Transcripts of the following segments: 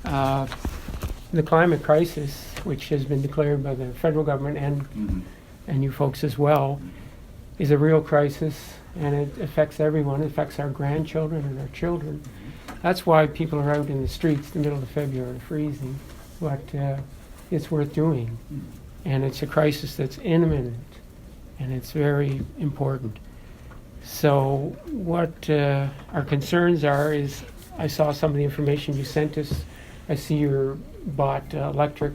The climate crisis, which has been declared by the federal government and you folks as well, is a real crisis, and it affects everyone. It affects our grandchildren and our children. That's why people are out in the streets in the middle of February freezing. But it's worth doing, and it's a crisis that's imminent, and it's very important. So what our concerns are is, I saw some of the information you sent us. I see you bought electric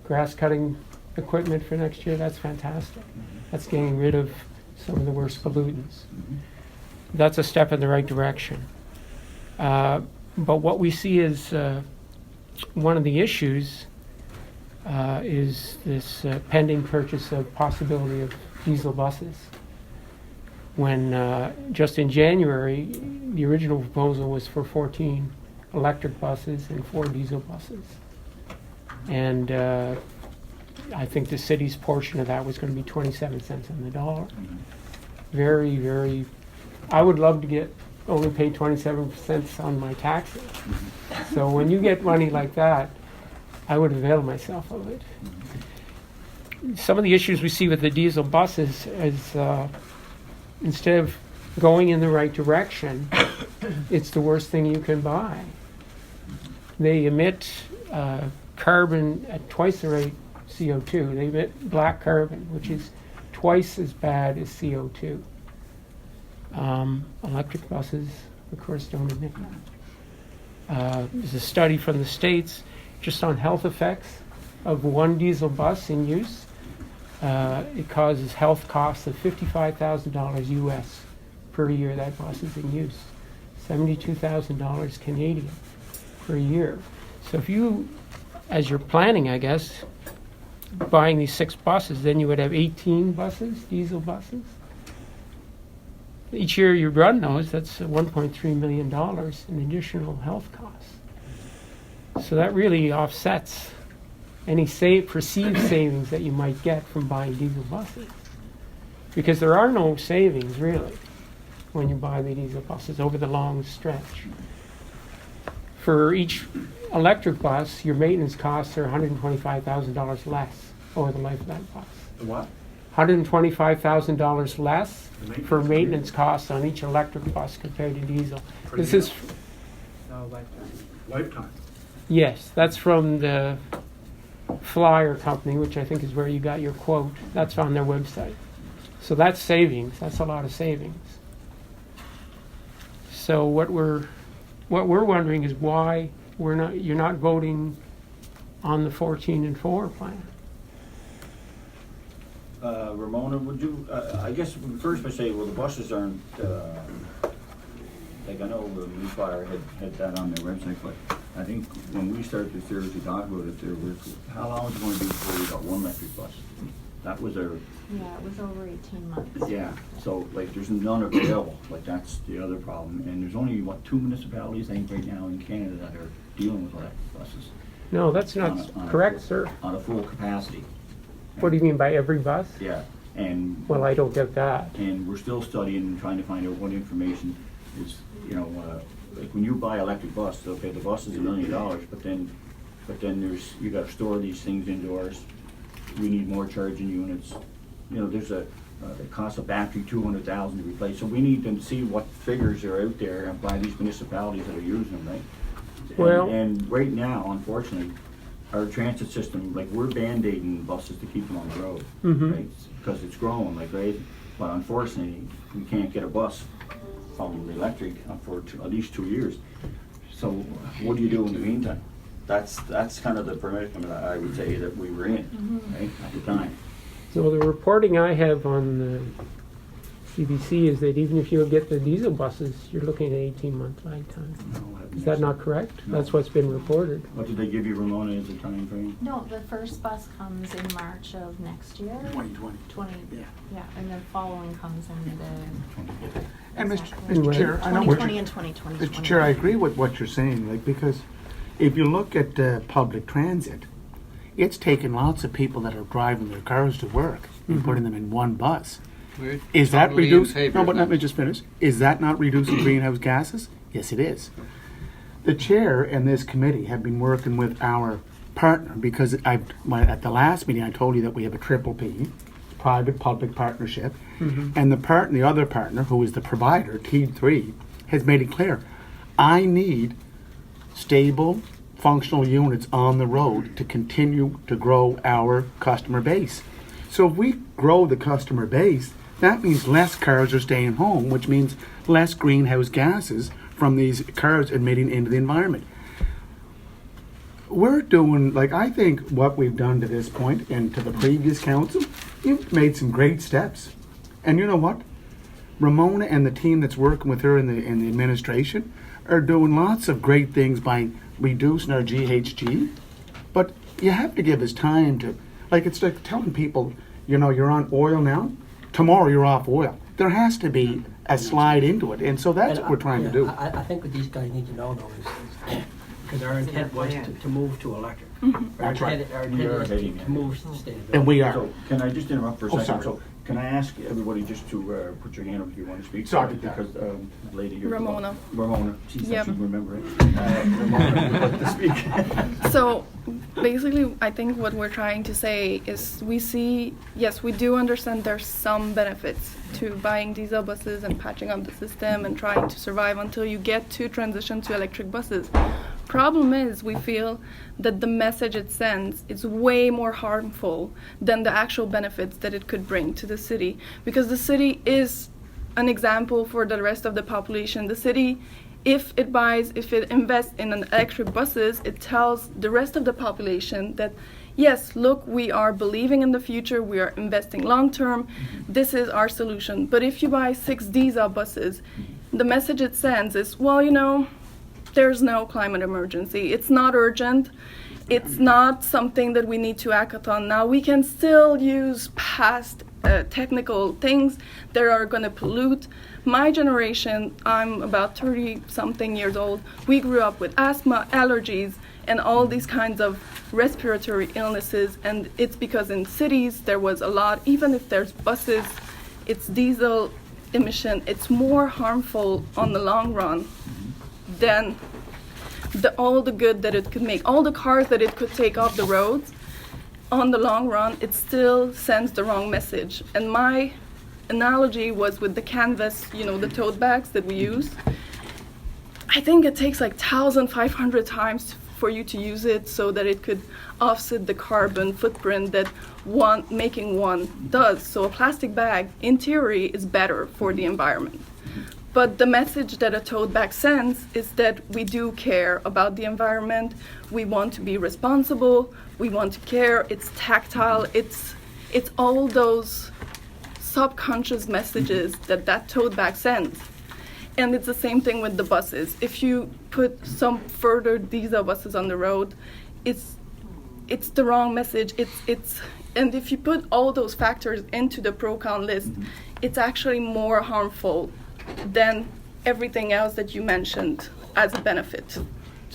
grass cutting equipment for next year. That's fantastic. That's getting rid of some of the worst pollutants. That's a step in the right direction. But what we see is one of the issues is this pending purchase of possibility of diesel buses. When just in January, the original proposal was for 14 electric buses and 4 diesel buses. And I think the city's portion of that was going to be 27 cents on the dollar. Very, very, I would love to only pay 27 cents on my taxes. So when you get money like that, I would avail myself of it. Some of the issues we see with the diesel buses is instead of going in the right direction, it's the worst thing you can buy. They emit carbon at twice the rate CO2. They emit black carbon, which is twice as bad as CO2. Electric buses, of course, don't emit that. There's a study from the States just on health effects of one diesel bus in use. It causes health costs of $55,000 US per year that bus is in use. $72,000 Canadian per year. So if you, as you're planning, I guess, buying these 6 buses, then you would have 18 buses, diesel buses. Each year you run those, that's $1.3 million in additional health costs. So that really offsets any perceived savings that you might get from buying diesel buses. Because there are no savings, really, when you buy the diesel buses over the long stretch. For each electric bus, your maintenance costs are $125,000 less over the life of that bus. What? $125,000 less for maintenance costs on each electric bus compared to diesel. This is Lifetime. Yes, that's from the Flyer company, which I think is where you got your quote. That's on their website. So that's savings. That's a lot of savings. So what we're wondering is why you're not voting on the 14 and 4 plan. Ramona, would you, I guess first I say, well, the buses aren't, like I know the New Flyer had that on their website, but I think when we started to seriously talk about it, there was, how long was it going to be before we got one electric bus? That was our... Yeah, it was over 18 months. Yeah, so like there's none available, like that's the other problem. And there's only, 2 municipalities, I think, right now in Canada that are dealing with electric buses. No, that's not correct, sir. On a full capacity. What do you mean by every bus? Yeah, and... Well, I don't get that. And we're still studying and trying to find out what information is, like when you buy an electric bus, okay, the bus is $1 million, but then there's, you gotta store these things indoors. We need more charging units. There's it costs a battery $200,000 to replace. So we need to see what figures are out there by these municipalities that are using them, right? Well, and right now, unfortunately, our transit system, like we're band-aiding buses to keep them on the road, right? Because it's growing like crazy. But unfortunately, we can't get a bus from the electric for at least 2 years. So what do you do in the meantime? That's kind of the predicament I would say that we were in, right, at the time. So the reporting I have on the CBC is that even if you get the diesel buses, you're looking at an 18-month lag time. No, Is that not correct? No. That's what's been reported. What did they give you, Ramona, as a time frame? No, the first bus comes in March of next year. 2020. Yeah, and then following comes in the... And Exactly. Mr. Chair, I know what 2020 you- and 2020. Mr. Chair, I agree with what you're saying, like, because if you look at public transit, it's taken lots of people that are driving their cars to work and putting them in one bus. Is that reducing? No, but let me just finish. Is that not reducing greenhouse gases? Yes, it is. the chair and this committee have been working with our partner, because at the last meeting I told you that we have a triple P, private-public partnership, and the other partner, who is the provider, T3, has made it clear, I need stable, functional units on the road to continue to grow our customer base. So if we grow the customer base, that means less cars are staying home, which means less greenhouse gases from these cars emitting into the environment. We're doing, I think what we've done to this point and to the previous council, you've made some great steps. And you know what? Ramona and the team that's working with her in the administration are doing lots of great things by reducing our GHG. But you have to give us time to, it's like telling people, you're on oil now, tomorrow you're off oil. There has to be a slide into it. And so that's what we're trying to do. I think what these guys need to know, though, is because our intent was to move to electric. That's right. Our We are intent heading is in. to move to sustainability. And we are. So can I just interrupt for a Oh, second? sorry. So can I ask everybody just to put your hand up if you want to speak? Sorry. Because lady here. Ramona. Ramona. Geez, I Yep. should remember it. Ramona would like to speak. So basically, I think what we're trying to say is yes, we do understand there's some benefits to buying diesel buses and patching up the system and trying to survive until you get to transition to electric buses. Problem is, we feel that the message it sends is way more harmful than the actual benefits that it could bring to the city, because the city is an example for the rest of the population. The city, if it invests in an electric buses, it tells the rest of the population that, yes, look, we are believing in the future, we are investing long term, this is our solution. But if you buy 6 diesel buses, the message it sends is, well, there's no climate emergency. It's not urgent. It's not something that we need to act on now. We can still use past technical things that are going to pollute. My generation, I'm about 30-something years old, we grew up with asthma, allergies, and all these kinds of respiratory illnesses. And it's because in cities there was a lot, even if there's buses, it's diesel emission. It's more harmful on the long run than all the good that it could make. All the cars that it could take off the roads, on the long run, it still sends the wrong message. And my analogy was with the canvas, the tote bags that we use. I think it takes 1,500 times for you to use it so that it could offset the carbon footprint that making one does. So a plastic bag, in theory, is better for the environment. But the message that a tote bag sends is that we do care about the environment, we want to be responsible, we want to care, it's tactile, it's all those subconscious messages that tote bag sends. And it's the same thing with the buses. If you put some further diesel buses on the road, it's the wrong message. And if you put all those factors into the pro-con list, it's actually more harmful than everything else that you mentioned as a benefit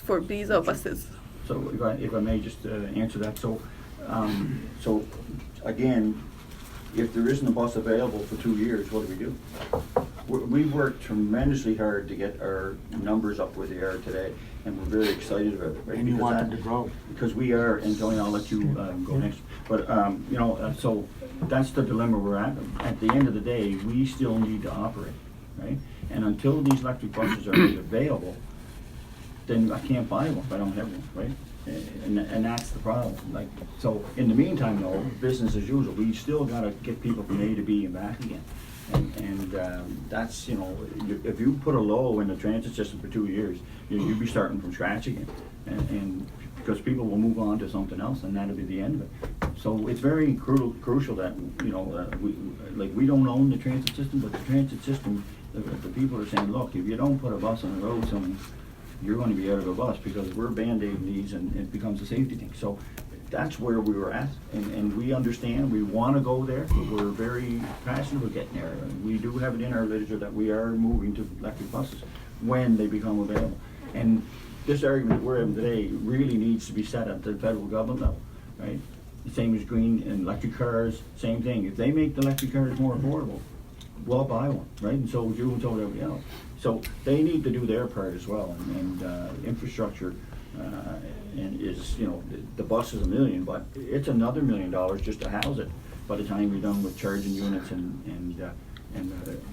for diesel buses. So if I may just answer that. So again, if there isn't a bus available for 2 years, what do? We've worked tremendously hard to get our numbers up where they are today, and we're very excited about it. Right? And you want them to grow. Because we are, and Tony, I'll let you go next. But, so that's the dilemma we're at. At the end of the day, we still need to operate, right? And until these electric buses are made available, then I can't buy one if I don't have one, right? And that's the problem. So in the meantime, though, business as usual. We still got to get people from A to B and back again. And that's, if you put a low in the transit system for 2 years, you'd be starting from scratch again. And because people will move on to something else, and that'll be the end of it. So it's very crucial that, we don't own the transit system, but the transit system, the people are saying, look, if you don't put a bus on the road, you're going to be out of a bus, because we're band-aiding these and it becomes a safety thing. So that's where we were at, and we understand, we want to go there, but we're very passionate about getting there. And we do have it in our literature that we are moving to electric buses when they become available. And this argument we're having today really needs to be set at the federal government level, right? The same as green and electric cars, same thing. If they make the electric cars more affordable, well, I'll buy one, right? And so would you, and so would everybody else. So they need to do their part as well, and infrastructure and is, you know, the bus is $1 million, but it's another $1 million just to house it by the time you're done with charging units and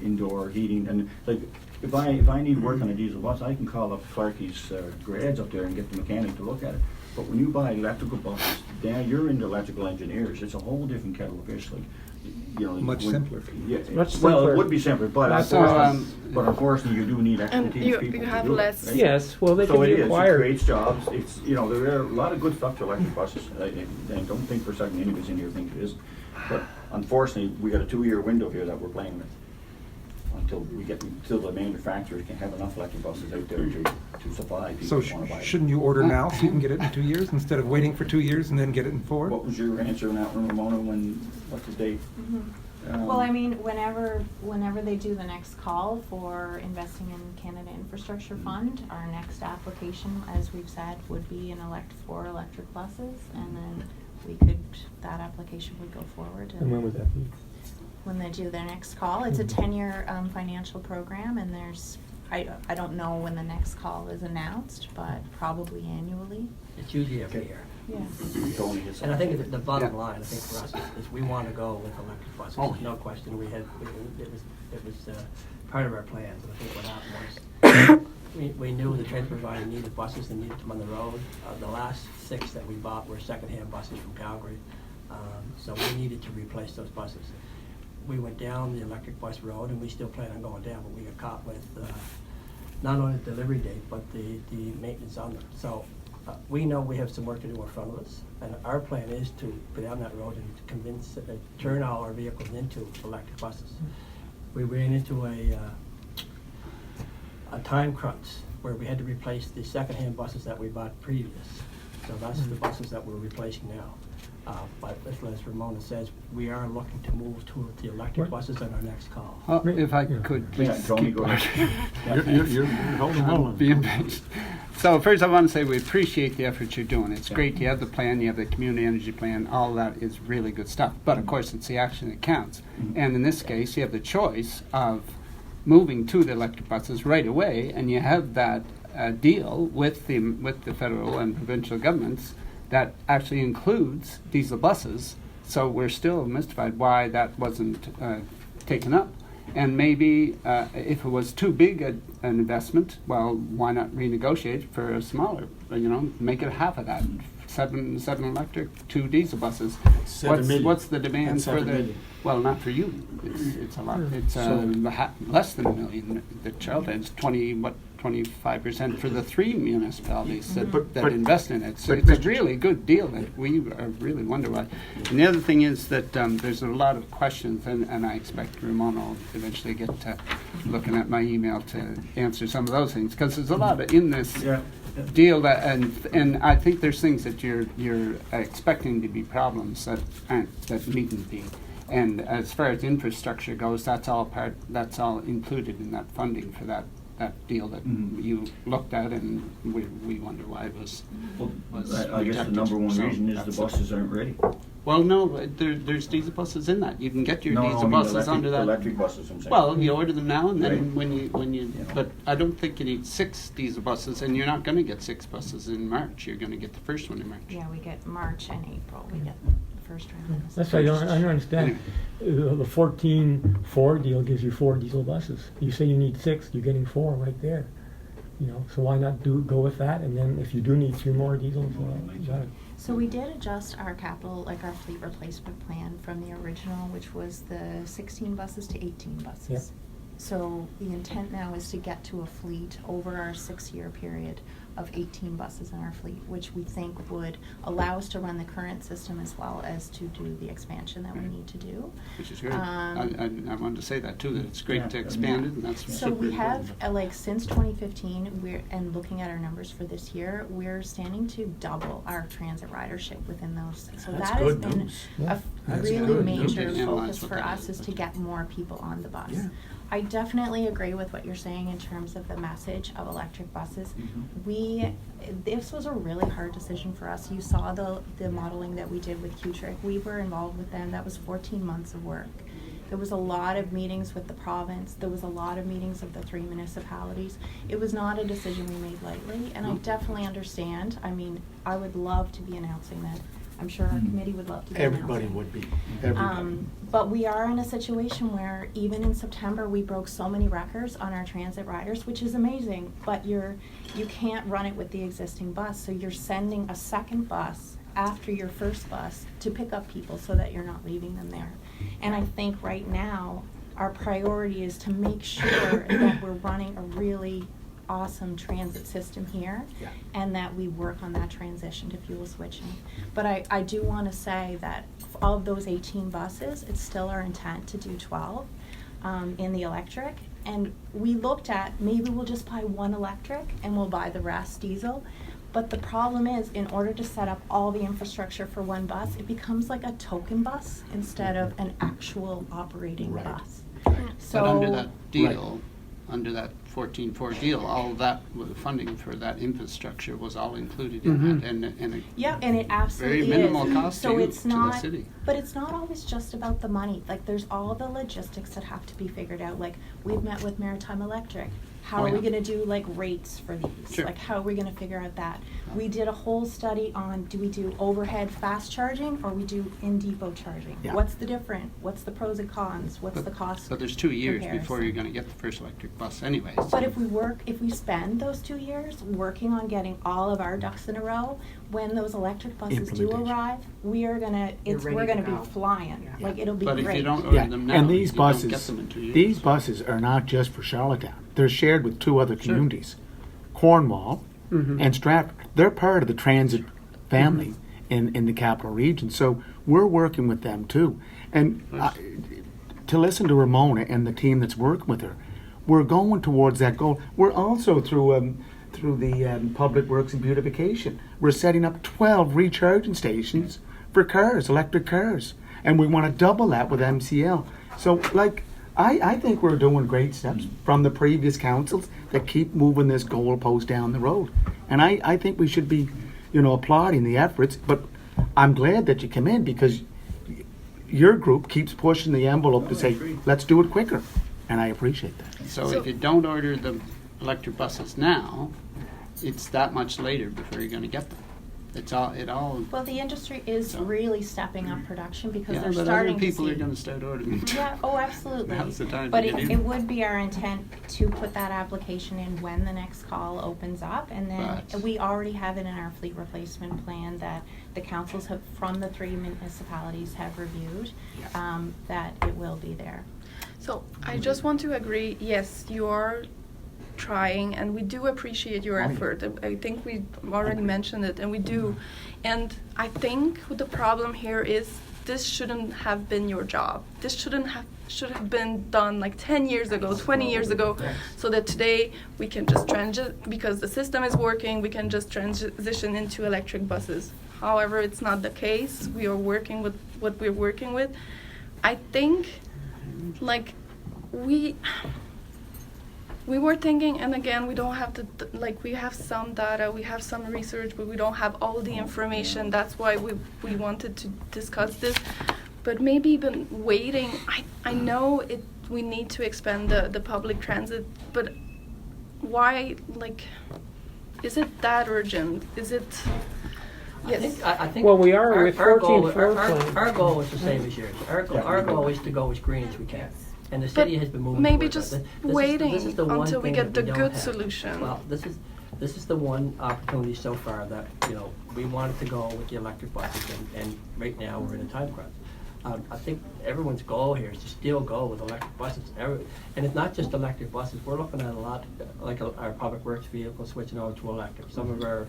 indoor heating. And like, if I need work on a diesel bus, I can call up Clarkie's grads up there and get the mechanic to look at it. But when you buy electrical buses, then you're into electrical engineers. It's a whole different kettle of fish. Like, you know, Much simpler. Yeah, Much well, simpler. it would be simpler, but unfortunately, you do need And expertise you people have to do less- it. Right? Yes, well, they So can it be is. It acquired. creates jobs. It's, you know, there are a lot of good stuff to electric buses. And don't think for a second any of us in here think it isn't. But unfortunately, we got a 2-year window here that we're playing with until the manufacturers can have enough electric buses out there to supply people So who want to buy it. shouldn't you order now so you can get it in 2 years instead of waiting for 2 years and then get it in 4? What was your answer on that one, Ramona? What's the date? Well, I mean, whenever they do the next call for investing in Canada Infrastructure Fund, our next application, as we've said, would be for electric buses, and then that application would go forward. And when would that be? When they do their next call, it's a 10-year financial program, and I don't know when the next call is announced, but probably annually. It's usually every year. Yeah. Tony has And I think the bottom Yeah. line, I think for us, is we want to go with electric buses. Oh, No question. It was part of our plans. And I think what happened was, we knew the transit provider needed buses and needed them on the road. The last 6 that we bought were secondhand buses from Calgary. So we needed to replace those buses. We went down the electric bus road, and we still plan on going down, but we got caught with not only the delivery date, but the maintenance on them. So we know we have some work to do in front of us, and our plan is to go down that road and turn all our vehicles into electric buses. We ran into a time crunch where we had to replace the secondhand buses that we bought previous. So that's the buses that we're replacing now. But as Ramona says, we are looking to move to the electric buses on our next call. If I could Yeah, please Tony, keep go ahead. You're holding be impatient. So first I want to say we appreciate the effort you're doing. It's great. You have the plan, you have the community energy plan, all that is really good stuff. But of course it's the action that counts. And in this case you have the choice of moving to the electric buses right away, and you have that deal with the federal and provincial governments that actually includes diesel buses. So we're still mystified why that wasn't taken up. And maybe if it was too big an investment, well, why not renegotiate for a smaller, make it half of that. 7 electric, 2 diesel buses. What's the demand That's for 7 the, million. well, not for you. It's a lot. It's less than $1 million. The Charlottetown's 25% for the 3 municipalities that invest in it. So it's a really good deal that we really wonder why. And the other thing is that there's a lot of questions, and I expect Ramona will eventually get to looking at my email to answer some of those things, because there's a lot in this deal that, and I think there's things that you're expecting to be problems that needn't be. And as far as infrastructure goes, that's all included in that funding for that deal that you looked at, and we wonder why it was. I guess the number one So reason is the that's buses aren't ready. Well, no, there's diesel buses in that. You can get your diesel I mean buses under that. electric buses, I'm saying. Well, you order them now, and then Right. when you. But I don't think you need 6 diesel buses, and you're not going to get 6 buses in March. You're going to get the first one in March. Yeah, we get March and April. We get the first round. That's why I don't understand. The 14-4 deal gives you 4 diesel buses. You say you need 6, you're getting 4 right there. So why not go with that? And then if you do need 2 more diesels, you got it. So we did adjust our capital, like our fleet replacement plan from the original, which was the 16 buses to 18 buses. Yep. So the intent now is to get to a fleet over our 6-year period of 18 buses in our fleet, which we think would allow us to run the current system as well as to do the expansion that we need to do. Which is great. Um, I wanted to say that too, that it's great Yeah. to expand it, and that's So super we have, important. since 2015, and looking at our numbers for this year, we're standing to double our transit ridership within those. So That's that has good been news. a That's really good news. major Analyze focus what for that us is. is to get more people on the bus. Yeah. I definitely agree with what you're saying in terms of the message of electric buses. This was a really hard decision for us. You saw the modeling that we did with Q-Trick. We were involved with them. That was 14 months of work. There was a lot of meetings with the province. There was a lot of meetings of the 3 municipalities. It was not a decision we made lightly, and I definitely understand. I mean, I would love to be announcing that. I'm sure our committee would love to be Everybody announcing. would be. Everybody. But we are in a situation where even in September, we broke so many records on our transit riders, which is amazing, but you can't run it with the existing bus, so you're sending a second bus after your first bus to pick up people so that you're not leaving them there. And I think right now, our priority is to make sure that we're running a really awesome transit system here, Yeah. and that we work on that transition to fuel switching. But I do want to say that of those 18 buses, it's still our intent to do 12 in the electric. And we looked at, maybe we'll just buy one electric and we'll buy the rest diesel. But the problem is, in order to set up all the infrastructure for one bus, it becomes like a token bus instead of an actual operating Right. bus. But under that Right. deal, under that 14-4 deal, all that funding for that infrastructure was all included in that, and it Yeah, and it absolutely very minimal is. cost So to it's the not, city. but it's not always just about the money. Like, there's all the logistics that have to be figured out. Like, we've met with Maritime Electric. How Oh, are we yeah. gonna do like rates for these? Sure. Like, how are we gonna figure out that? We did a whole study on, do we do overhead fast charging or we do in depot charging? Yeah. What's the difference? What's the pros and cons? What's the cost? So there's 2 years before comparison? you're gonna get the first electric bus anyways. But if we spend those 2 years working on getting all of our ducks in a row, when those electric buses do Implementation. arrive, we're gonna ready to be go. flying. Yeah. Like, it'll be But great. if you don't order Yeah, them now, and you these don't buses, get them in 2 years. these buses are not just for Charlottetown. They're shared with 2 other Sure. communities, Cornwall and Stratford. They're part of the transit family in the capital region. So we're working with them too. And to listen to Ramona and the team that's working with her, we're going towards that goal. We're also through the Public Works and Beautification. We're setting up 12 recharging stations for cars, electric cars, and we want to double that with MCL. So, like, I think we're doing great steps from the previous councils that keep moving this goalpost down the road, and I think we should be, applauding the efforts. But I'm glad that you come in because your group keeps pushing the envelope to say, let's do it quicker, and I appreciate that. So if you don't order the electric buses now, it's that much later before you're gonna get them. It all. Well, the industry is So- really stepping up production because Yeah, they're but starting other to people see. are gonna start ordering it. Yeah, oh, absolutely. Now's the time to But get in. it would be our intent to put that application in when the next call opens up, and then But- we already have it in our fleet replacement plan that the councils have, from the 3 municipalities have reviewed, that it will be there. So I just want to agree, yes, you are trying and we do appreciate your effort. I think we already mentioned it and we do. And I think the problem here is this shouldn't have been your job. This should have been done like 10 years ago, 20 years ago, so that today we can just because the system is working, we can just transition into electric buses. However, it's not the case. We are working with what we're working with. I think like we were thinking, and again, we don't have we have some data, we have some research, but we don't have all the information. That's why we wanted to discuss this. But maybe even waiting, I know we need to expand the public transit, but why, is it that urgent? Is it, yes. I think Well, we are our- with our goal- 14-4 our- plan. Our goal is the same as yours. Our goal is to go as green as we can. And the But city has been moving maybe towards just that. This is waiting the one until we thing get that the don't good have. solution. Well, this is the one opportunity so far that, we wanted to go with the electric buses, and right now we're in a time crunch. I think everyone's goal here is to still go with electric buses. And it's not just electric buses. We're looking at a lot, like our public works vehicles switching over to electric. Some of our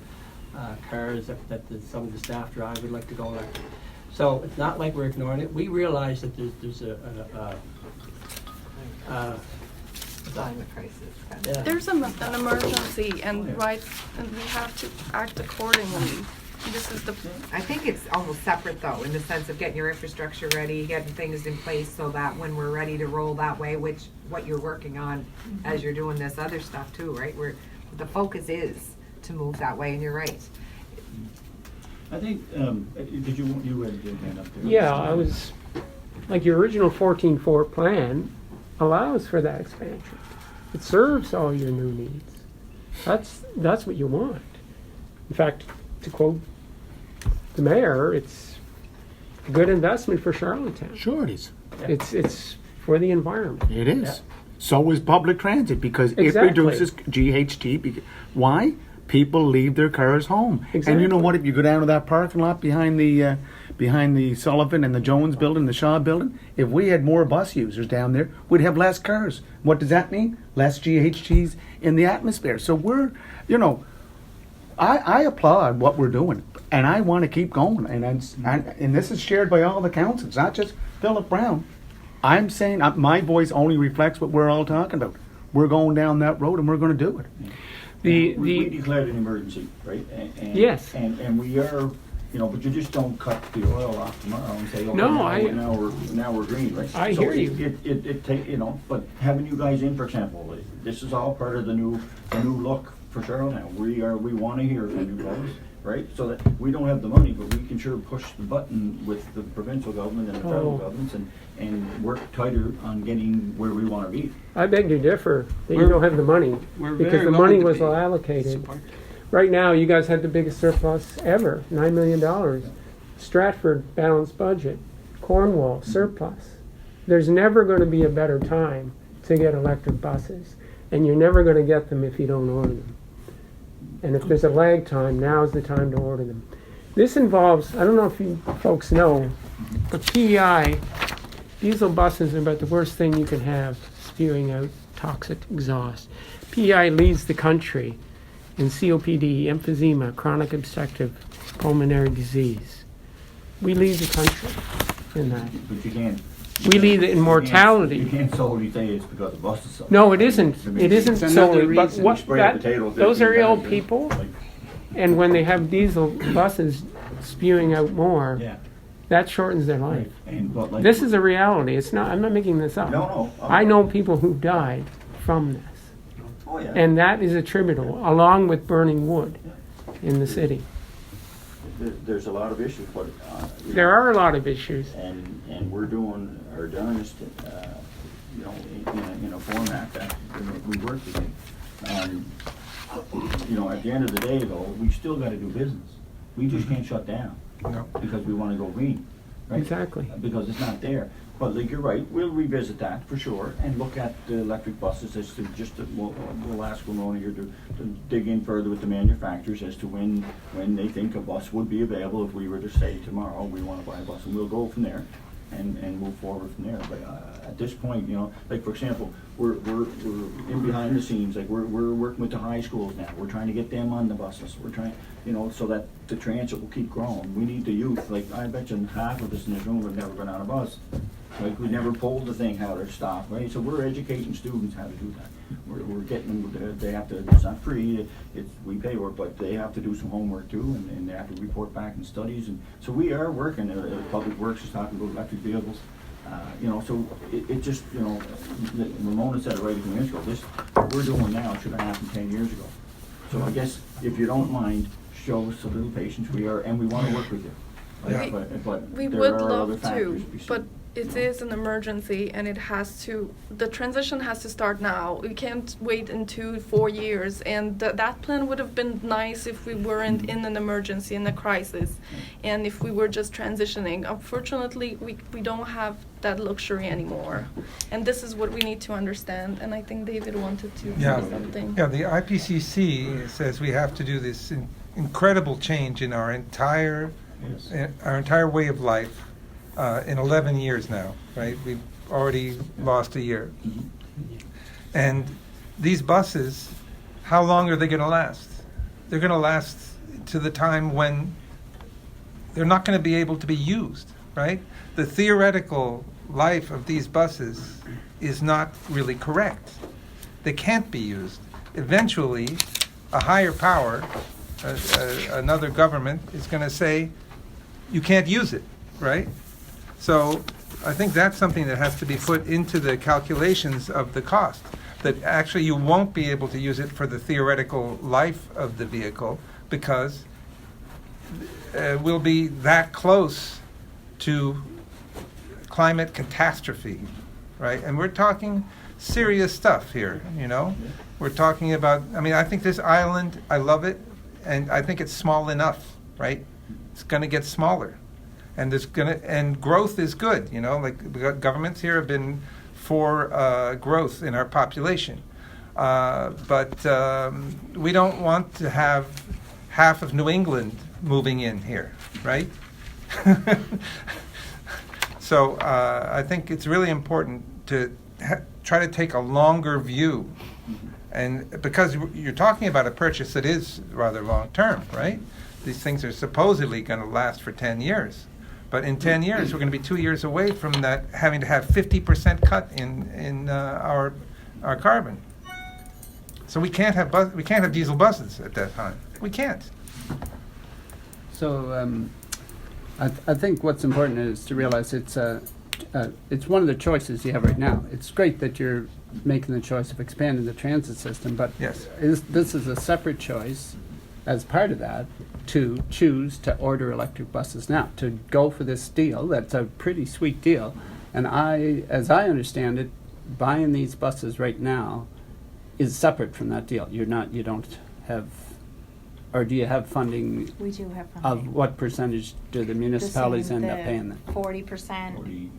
cars that some of the staff drive would like to go electric. So it's not like we're ignoring it. We realize that there's Climate crisis. yeah. There's an emergency and we have to act accordingly. This is the I think it's almost separate though, in the sense of getting your infrastructure ready, getting things in place so that when we're ready to roll that way, which what you're working on as you're doing this other stuff too, right? Where the focus is to move that way, and you're right. I think, did you had your hand up there? Yeah, I was like your original 14-4 plan allows for that expansion. It serves all your new needs. That's what you want. In fact, to quote the mayor, it's a good investment for Charlottetown. Sure it is. It's for the environment. It is. Yeah. So is public transit because Exactly. it reduces GHG. Why? People leave their cars home. And you know Exactly. what? If you go down to that parking lot behind the Sullivan and the Jones building, the Shaw building, if we had more bus users down there, we'd have less cars. What does that mean? Less GHGs in the atmosphere. So we're, I applaud what we're doing, and I want to keep going. And this is shared by all the councils, not just Philip Brown. I'm saying my voice only reflects what we're all talking about. We're going down that road, and we're going to do it. We declared an emergency, right? And, Yes. And we are, but you just don't cut the oil off tomorrow and say, No, now we're green, right? I So hear you. It take, but having you guys in, for example, this is all part of the new look for Charlottetown. We want to hear from you folks, right? So that we don't have the money, but we can sure push the button with the provincial government and the federal governments and work tighter on getting where we want to be. I beg to differ that you We're- don't have the money we're because very the willing money to was be allocated. supportive. Right now, you guys had the biggest surplus ever, $9 million. Stratford balanced budget, Cornwall surplus. There's never going to be a better time to get electric buses, and you're never going to get them if you don't order them. And if there's a lag time, now's the time to order them. This involves, I don't know if you folks know, but PEI, diesel buses are about the worst thing you can have, spewing out toxic exhaust. PEI leads the country in COPD, emphysema, chronic obstructive pulmonary disease. We lead the country in that. But you can't. We lead in You mortality. can't solely say it's because the buses suck. No, it isn't. I mean, It isn't it's another solely, but reason. what, Spray that, potatoes, those are 15 ill bags, people, like, and when they have diesel buses spewing out more, Yeah. that shortens their life. But like. This is a reality. It's not, I'm not making this up. No. I know people who died from this. Oh, yeah. And that is attributable, along with burning wood in the city. There's a lot of issues, but. There are a lot of issues. And we're doing our darndest, in a format that we work within. At the end of the day, though, we still got to do business. We just can't shut down No. because we want to go green, right? Exactly. Because it's not there. But like you're right, we'll revisit that for sure and look at the electric buses as to we'll ask Ramona here to dig in further with the manufacturers as to when they think a bus would be available if we were to say tomorrow we want to buy a bus, and we'll go from there and move forward from there. But at this point, like for example, we're in behind the scenes, like we're working with the high schools now. We're trying to get them on the buses. We're trying, so that the transit will keep growing. We need the youth. Like I bet you half of us in this room have never been on a bus. Like we never pulled the thing how to stop, right? So we're educating students how to do that. We're getting them. They have to. It's not free. We pay for it, but they have to do some homework too, and they have to report back in studies. And so we are working. Public Works is talking about electric vehicles. So it just Ramona said it right a few minutes ago. This what we're doing now should have happened 10 years ago. So I guess if you don't mind, show us a little patience. We want to work with you. Yeah. But We there would are other love factors to, besides- but it is an emergency and the transition has to start now. We can't wait into 4 years, and that plan would have been nice if we weren't in an emergency, in a crisis, and if we were just transitioning. Unfortunately, we don't have that luxury anymore, and this is what we need to understand, and I think David wanted to Yeah. say something. Yeah, the IPCC says we have to do this incredible change in our entire way of life in 11 years now, right? We've already lost a year. And these buses, how long are they going to last? They're going to last to the time when they're not going to be able to be used, right? The theoretical life of these buses is not really correct. They can't be used. Eventually, a higher power, another government, is going to say, you can't use it, right? So I think that's something that has to be put into the calculations of the cost, that actually you won't be able to use it for the theoretical life of the vehicle because we'll be that close to climate catastrophe, right? And we're talking serious stuff here, you know? We're talking about, I mean, I think this island, I love it, and I think it's small enough, right? It's gonna get smaller. And and growth is good, you know, like governments here have been for growth in our population. But we don't want to have half of New England moving in here, right? So I think it's really important to try to take a longer view. And because you're talking about a purchase that is rather long term, right? These things are supposedly going to last for 10 years. But in 10 years, we're going to be 2 years away from that having to have 50% cut in our carbon. So we can't have diesel buses at that time. We can't. So I think what's important is to realize it's one of the choices you have right now. It's great that you're making the choice of expanding the transit system, but Yes. This is a separate choice as part of that to choose to order electric buses now, to go for this deal. That's a pretty sweet deal. And as I understand it, buying these buses right now is separate from that deal. You don't have, or do you have funding? We do have funding. Of what percentage do the municipalities end up paying then? 40%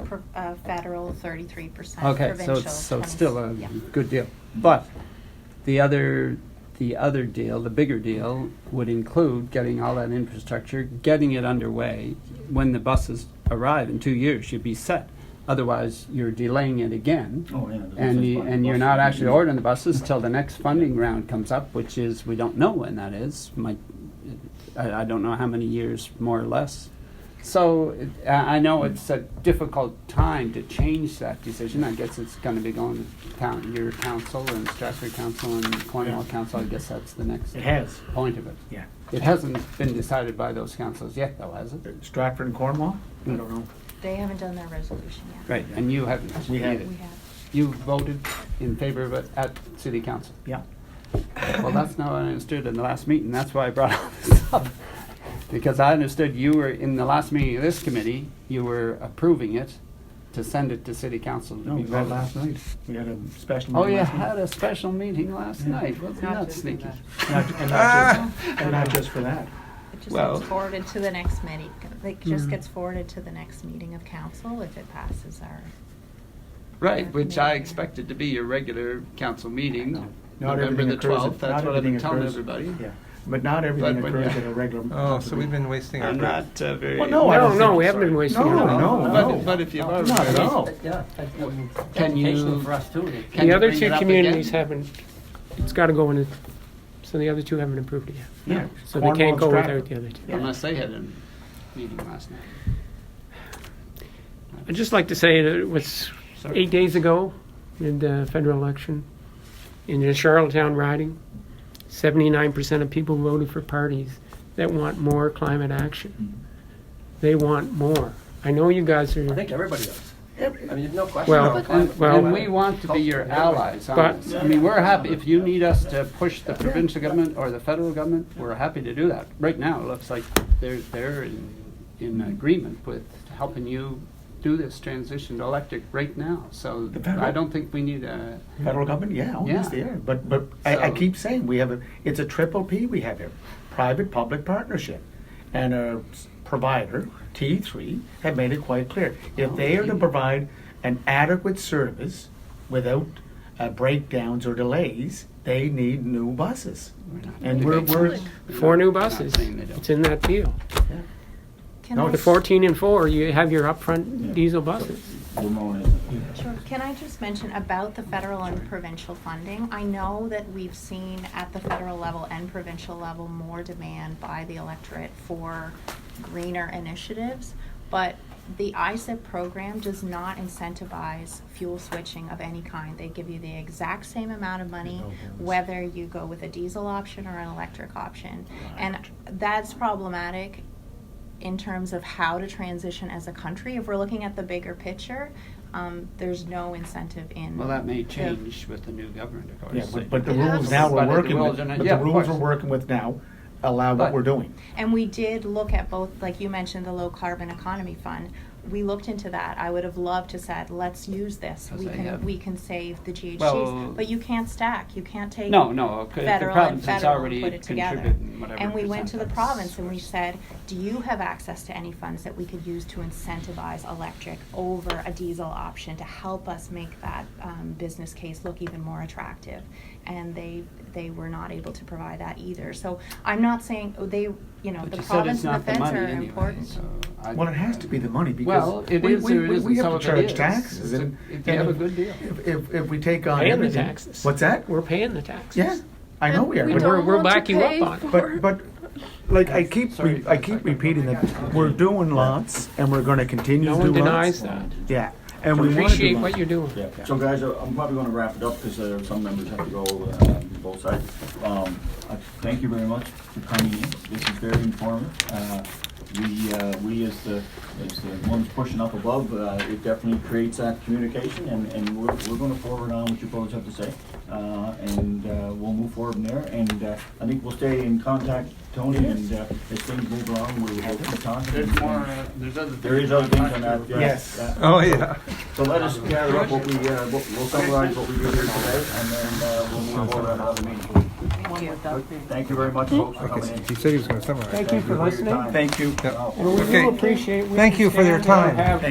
federal, 33% Okay, provincial. so it's still a Yeah. good deal. But the other deal, the bigger deal, would include getting all that infrastructure, getting it underway. When the buses arrive in 2 years, you'd be set. Otherwise, you're delaying it again. Oh, yeah. And you're not actually ordering the buses till the next funding round comes up, which is, we don't know when that is. I don't know how many years, more or less. So I know it's a difficult time to change that decision. I guess it's going to be going to your council and Stratford Council and Cornwall Council. I guess that's the next It has. point of it. Yeah. It hasn't been decided by those councils yet, though, has it? Stratford and Cornwall? I don't know. They haven't done their resolution yet. Right, and you haven't. We either. haven't. We have. You voted in favor of it at City Council. Yeah. Well, that's not what I understood in the last meeting. That's why I brought all this up. Because I understood you were, in the last meeting of this committee, you were approving it to send it to City Council. to No, be we had voted. last night. We had a special Oh, meeting you last night. had a special meeting last night. Wasn't that sneaky? And not just for that. It just Well- gets forwarded to the next meeting. It just gets forwarded to the next meeting of council if it passes our. Right, which I expected to be your regular council meeting, Not November everything the occurs. 12th. That's not what I've been everything telling occurs- everybody. Yeah, but not everything But when occurs you- at a regular. Oh, so we've been wasting our I'm breath. not very... Well, no, I don't No, think we so. haven't been wasting No, our breath. no, no. But if you've already... Not at all. Yeah, I mean, Can you- educational for us too. Can The you other bring two it up communities again? haven't, it's got to go in, so the other two haven't approved it yet. Yeah. So they Cornwall can't and go Stratford. without the other two. Yeah. Unless they had a meeting last night. I'd just like to say that it was Sorry. 8 days ago in the federal election, in the Charlottetown riding, 79% of people voted for parties that want more climate action. They want more. I know you guys I are, think everybody does. I mean, there's no question. Well, about climate. well- And we want to be your allies on But- this. I mean, we're happy, if you need us to push the provincial government or the federal government, we're happy to do that. Right now, it looks like they're in agreement with helping you do this transition to electric right now. So The federal- I don't think we need a, Federal government, yeah, oh, yes, Yeah. they are. But I So- keep saying, it's a triple P we have here. Private-public partnership. And a provider, T3, have made it quite clear. If they are to provide an adequate service without breakdowns or delays, they need new buses. And we're 4 new not buses. saying they don't. It's in that deal. Can No, I The 14 and 4, you have your upfront diesel buses. Ramona, Sure. Can I just mention about the federal and provincial funding? I know that we've seen at the federal level and provincial level more demand by the electorate for greener initiatives, but the ISIP program does not incentivize fuel switching of any kind. They give you the exact same amount of money whether you go with a diesel option or an electric option. And that's problematic in terms of how to transition as a country. If we're looking at the bigger picture, there's no incentive in. well, that may change with the new government, of course. Yeah, but the It rules has- now But we're the working rules with, are not- but yeah, the of rules course. we're working with now allow what But- we're doing. And we did look at both, like you mentioned, the low carbon economy fund. we looked into that. I would have loved to said, let's use this. Because they have- We can save the GHGs, Well- but you can't stack. You can't take No, the federal and province has federal already and put it together. contributed whatever And we went to the percent. province and we said, do you have access to any funds that we could use to incentivize electric over a diesel option to help us make that business case look even more attractive? And they were not able to provide that either. So I'm not saying But the you said province it's and not the feds money are anyway, important. so I- Well, it has to be the money because Well, it is or it isn't. we have Some to of it charge is. taxes. So And, if you have a good deal. if we take on Paying the everything, taxes. what's that? We're paying the taxes. Yeah, I know we are. We but don't we'll want to back you up pay on it. for- But like I keep Sorry, I keep repeating that we're doing lots and we're going to continue No to do one lots. denies that. Yeah, and So we want to do Appreciate lots. what you're doing. Yeah, so guys, I'm probably gonna wrap it up because some members have to go, both sides. I thank you very much for coming in. This is very informative. We as the ones pushing up above, it definitely creates that communication and we're gonna forward on what you folks have to say. And we'll move forward from there and I think we'll stay in contact, Tony, and as things move along, we'll keep talking. There's more, there's other things. There is other things on that, yeah. Yes. Yeah. Oh, yeah. So let us gather up what we'll summarize what we did here today, and then we'll move forward on other meetings. Thank you very much, folks, for coming in. He said he was going to summarize. Thank you for your listening. time. Thank you. Yeah. And we Okay. do appreciate. we Thank you for your understand time. we don't have